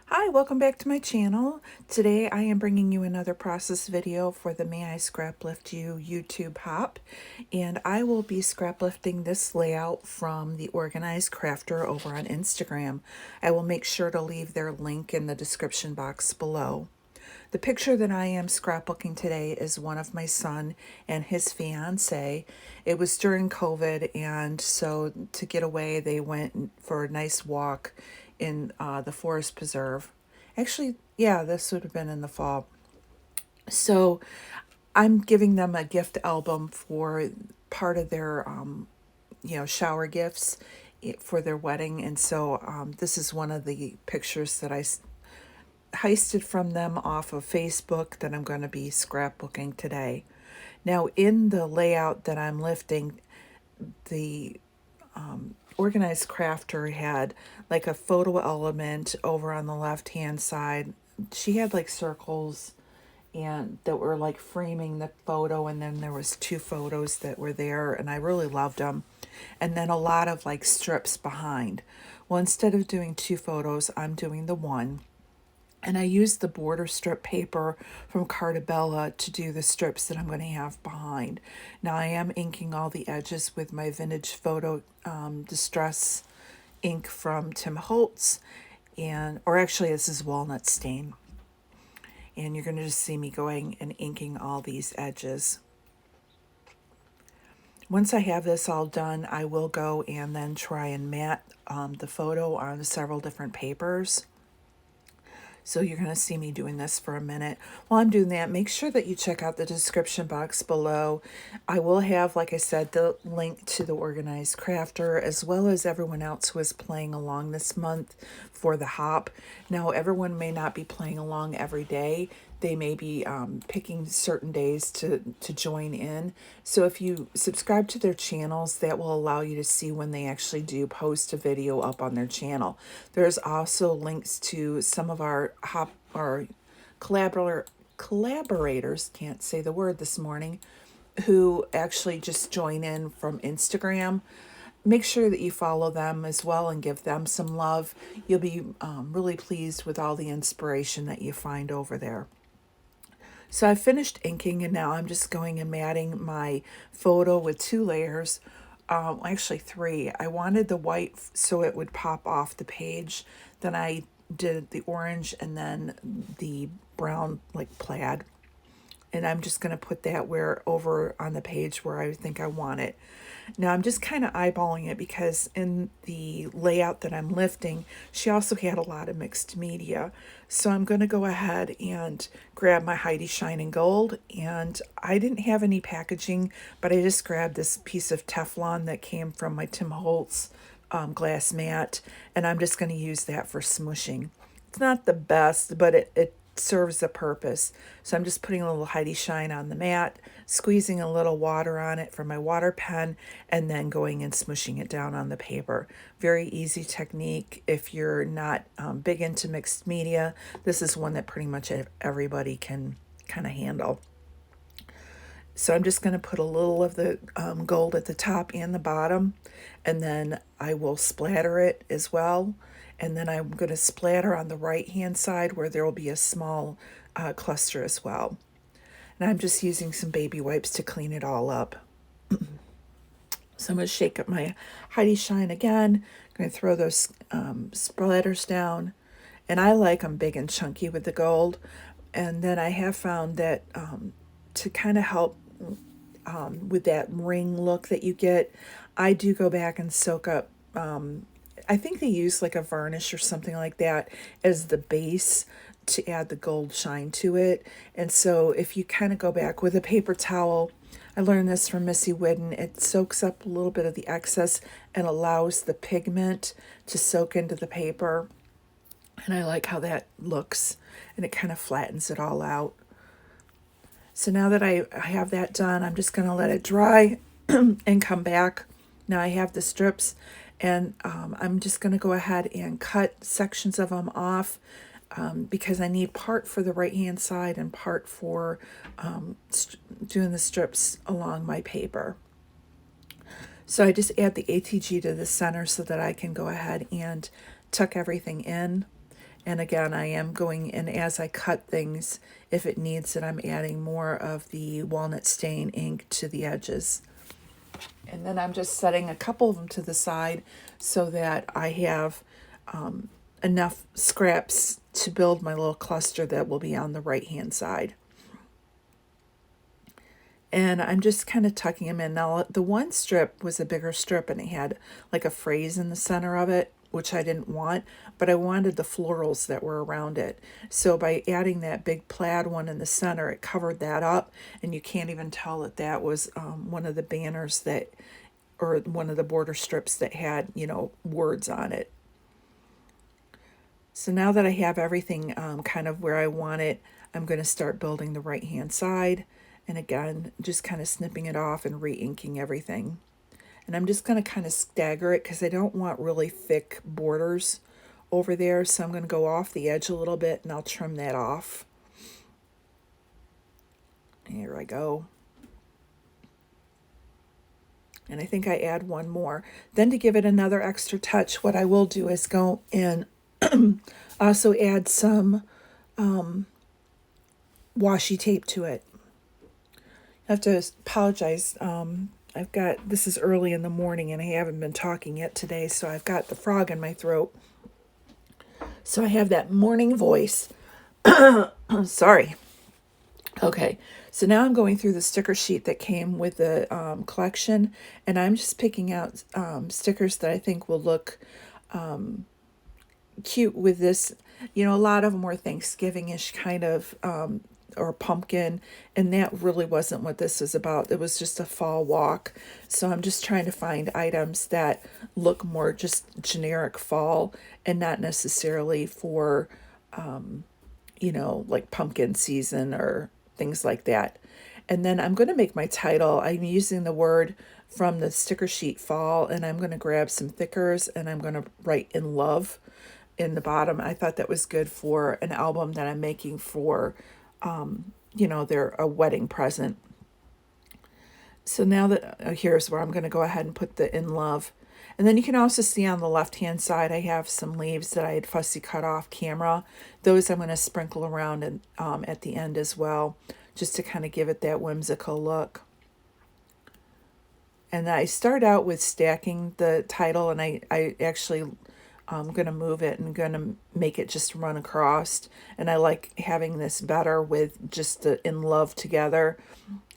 Hi, welcome back to my channel. Today I am bringing you another process video for the May I Scraplift You YouTube hop, and I will be scraplifting this layout from the Organized Crafter over on Instagram. I will make sure to leave their link in the description box below. The picture that I am scrapbooking today is one of my son and his fiance. It was during COVID, and so to get away, they went for a nice walk in the forest preserve. Actually, yeah, this would have been in the fall. So I'm giving them a gift album for part of their, shower gifts for their wedding. And so this is one of the pictures that I heisted from them off of Facebook that I'm going to be scrapbooking today. Now, in the layout that I'm lifting, the Organized Crafter had like a photo element over on the left hand side. She had like circles and that were like framing the photo, and then there was two photos that were there, and I really loved them. And then a lot of like strips behind. Well, instead of doing two photos, I'm doing the one. And I used the border strip paper from Cartabella to do the strips that I'm going to have behind. Now I am inking all the edges with my Vintage Photo Distress ink from Tim Holtz, or actually this is Walnut Stain. And you're going to just see me going and inking all these edges. Once I have this all done, I will go and then try and mat the photo on several different papers. So you're going to see me doing this for a minute. While I'm doing that, make sure that you check out the description box below. I will have, like I said, the link to the Organized Crafter, as well as everyone else who is playing along this month for the hop. Now, everyone may not be playing along every day. They may be picking certain days to join in. So if you subscribe to their channels, that will allow you to see when they actually do post a video up on their channel. There's also links to some of our collaborators, can't say the word this morning, who actually just join in from Instagram. Make sure that you follow them as well and give them some love. You'll be really pleased with all the inspiration that you find over there. So I finished inking, and now I'm just going and matting my photo with 2 layers, actually 3. I wanted the white so it would pop off the page. Then I did the orange and then the brown like plaid. And I'm just going to put that where over on the page where I think I want it. Now I'm just kind of eyeballing it because in the layout that I'm lifting, she also had a lot of mixed media. So I'm going to go ahead and grab my Heidi Shine in Gold. And I didn't have any packaging, but I just grabbed this piece of Teflon that came from my Tim Holtz glass mat. And I'm just going to use that for smooshing. It's not the best, but it serves a purpose. So I'm just putting a little Heidi Shine on the mat, squeezing a little water on it from my water pen, and then going and smushing it down on the paper. Very easy technique. If you're not big into mixed media, this is one that pretty much everybody can kind of handle. So I'm just going to put a little of the gold at the top and the bottom, and then I will splatter it as well. And then I'm going to splatter on the right hand side where there will be a small cluster as well. And I'm just using some baby wipes to clean it all up. So I'm going to shake up my Heidi Shine again. I'm going to throw those splatters down. And I like them big and chunky with the gold. And then I have found that to kind of help with that ring look that you get, I do go back and soak up I think they use like a varnish or something like that as the base to add the gold shine to it. And so if you kind of go back with a paper towel, I learned this from Missy Whidden, it soaks up a little bit of the excess and allows the pigment to soak into the paper. And I like how that looks, and it kind of flattens it all out. So now that I have that done, I'm just going to let it dry and come back. Now I have the strips, and I'm just going to go ahead and cut sections of them off because I need part for the right hand side and part for doing the strips along my paper. So I just add the ATG to the center so that I can go ahead and tuck everything in. And again, I am going in as I cut things, if it needs it, I'm adding more of the walnut stain ink to the edges. And then I'm just setting a couple of them to the side so that I have enough scraps to build my little cluster that will be on the right hand side. And I'm just kind of tucking them in. Now, the one strip was a bigger strip and it had like a phrase in the center of it, which I didn't want, but I wanted the florals that were around it. So by adding that big plaid one in the center, it covered that up, and you can't even tell that that was one of the banners that, or one of the border strips that had, words on it. So now that I have everything kind of where I want it, I'm going to start building the right hand side. And again, just kind of snipping it off and re-inking everything. And I'm just going to kind of stagger it because I don't want really thick borders over there. So I'm going to go off the edge a little bit and I'll trim that off. Here I go. And I think I add one more. Then to give it another extra touch, what I will do is go and also add some washi tape to it. I have to apologize. This is early in the morning and I haven't been talking yet today, so I've got the frog in my throat. So I have that morning voice. Sorry. Okay, so now I'm going through the sticker sheet that came with the collection, and I'm just picking out stickers that I think will look cute with this. A lot of them were Thanksgiving-ish kind of, or pumpkin, and that really wasn't what this is about. It was just a fall walk. So I'm just trying to find items that look more just generic fall and not necessarily for, like pumpkin season or things like that. And then I'm going to make my title. I'm using the word from the sticker sheet fall, and I'm going to grab some thickers and I'm going to write "in love" in the bottom. I thought that was good for an album that I'm making for they're a wedding present. So now that here's where I'm going to go ahead and put the "in love." And then you can also see on the left hand side, I have some leaves that I had fussy cut off camera. Those I'm going to sprinkle around and at the end as well, just to kind of give it that whimsical look. And I start out with stacking the title, and I actually I'm going to move it and going to make it just run across. And I like having this better with just the "in love" together,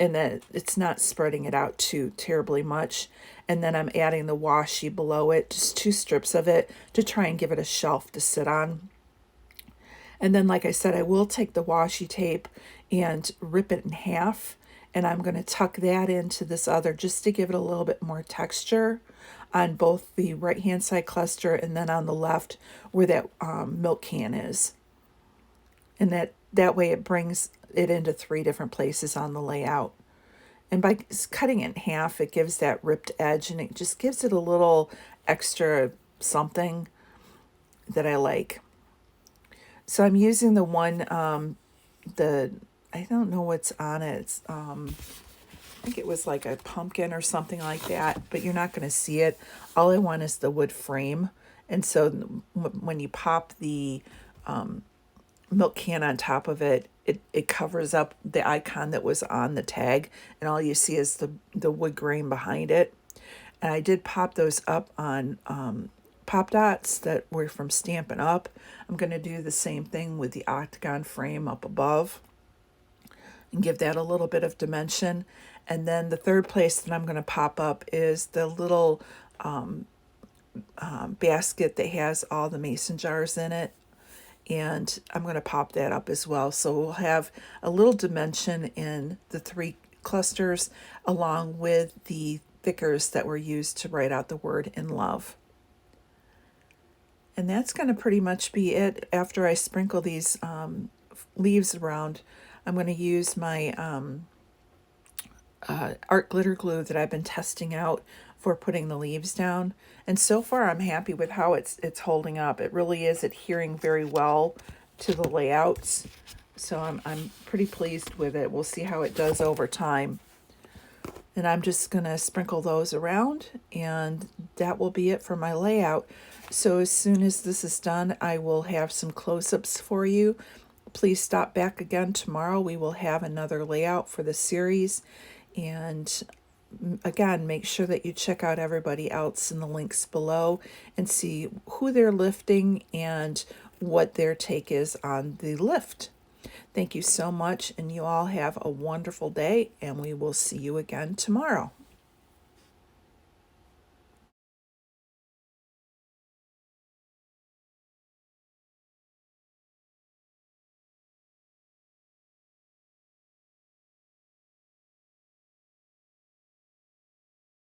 and that it's not spreading it out too terribly much. And then I'm adding the washi below it, just 2 strips of it to try and give it a shelf to sit on. And then, like I said, I will take the washi tape and rip it in half, and I'm going to tuck that into this other just to give it a little bit more texture on both the right hand side cluster and then on the left where that milk can is. And that way it brings it into 3 different places on the layout. And by cutting it in half, it gives that ripped edge, and it just gives it a little extra something that I like. So I'm using the one, I don't know what's on it. It's, I think it was like a pumpkin or something like that, but you're not going to see it. All I want is the wood frame. And so when you pop the milk can on top of it, it covers up the icon that was on the tag, and all you see is the wood grain behind it. And I did pop those up on pop dots that were from Stampin' Up. I'm going to do the same thing with the octagon frame up above and give that a little bit of dimension. And then the third place that I'm going to pop up is the little basket that has all the mason jars in it. And I'm going to pop that up as well. So we'll have a little dimension in the 3 clusters along with the thickers that were used to write out the word "in love." And that's going to pretty much be it. After I sprinkle these leaves around, I'm going to use my art glitter glue that I've been testing out for putting the leaves down. And so far I'm happy with how it's holding up. It really is adhering very well to the layouts. So I'm pretty pleased with it. We'll see how it does over time. And I'm just going to sprinkle those around, and that will be it for my layout. So as soon as this is done, I will have some close-ups for you. Please stop back again tomorrow. We will have another layout for the series. And again, make sure that you check out everybody else in the links below and see who they're lifting and what their take is on the lift. Thank you so much, and you all have a wonderful day, and we will see you again tomorrow.